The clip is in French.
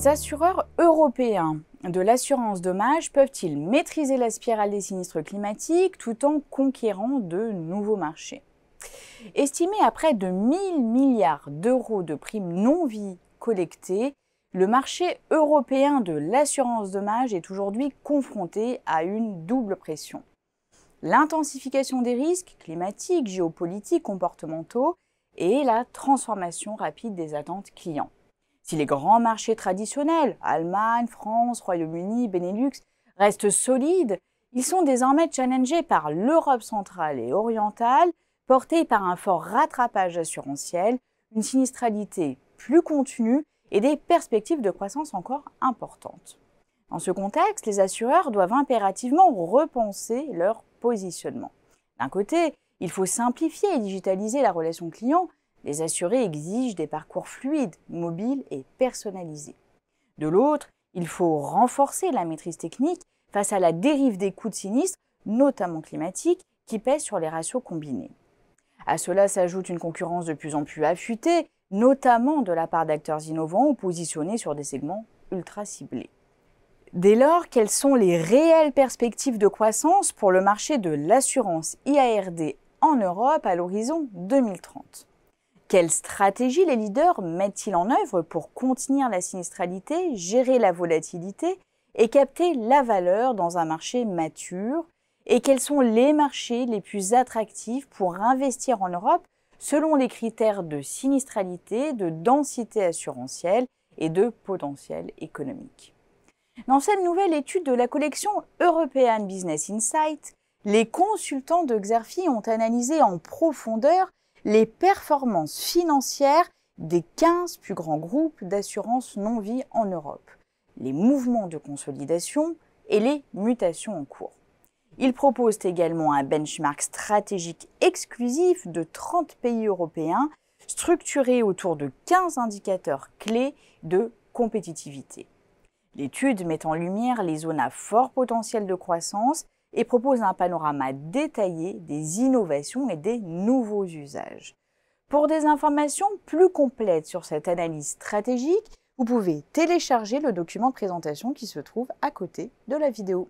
Les assureurs européens de l'assurance dommages peuvent-ils maîtriser la spirale des sinistres climatiques tout en conquérant de nouveaux marchés? Estimé à près de 1000 milliards d'euros de primes non-vie collectées, le marché européen de l'assurance dommages est aujourd'hui confronté à une double pression. L'intensification des risques climatiques, géopolitiques, comportementaux et la transformation rapide des attentes clients. Si les grands marchés traditionnels, Allemagne, France, Royaume-Uni, Benelux, restent solides, ils sont désormais challengés par l'Europe centrale et orientale, portés par un fort rattrapage assurantiel, une sinistralité plus contenue et des perspectives de croissance encore importantes. Dans ce contexte, les assureurs doivent impérativement repenser leur positionnement. D'un côté, il faut simplifier et digitaliser la relation client. Les assurés exigent des parcours fluides, mobiles et personnalisés. De l'autre, il faut renforcer la maîtrise technique face à la dérive des coûts de sinistre, notamment climatiques, qui pèsent sur les ratios combinés. À cela s'ajoute une concurrence de plus en plus affûtée, notamment de la part d'acteurs innovants ou positionnés sur des segments ultra ciblés. Dès lors, quelles sont les réelles perspectives de croissance pour le marché de l'assurance IARD en Europe à l'horizon 2030 ? Quelle stratégie les leaders mettent-ils en œuvre pour contenir la sinistralité, gérer la volatilité et capter la valeur dans un marché mature? Et quels sont les marchés les plus attractifs pour investir en Europe selon les critères de sinistralité, de densité assurantielle et de potentiel économique? Dans cette nouvelle étude de la collection European Business Insight, les consultants de Xerfi ont analysé en profondeur les performances financières des 15 plus grands groupes d'assurance non-vie en Europe, les mouvements de consolidation et les mutations en cours. Ils proposent également un benchmark stratégique exclusif de 30 pays européens, structuré autour de 15 indicateurs clés de compétitivité. L'étude met en lumière les zones à fort potentiel de croissance et propose un panorama détaillé des innovations et des nouveaux usages. Pour des informations plus complètes sur cette analyse stratégique, vous pouvez télécharger le document de présentation qui se trouve à côté de la vidéo.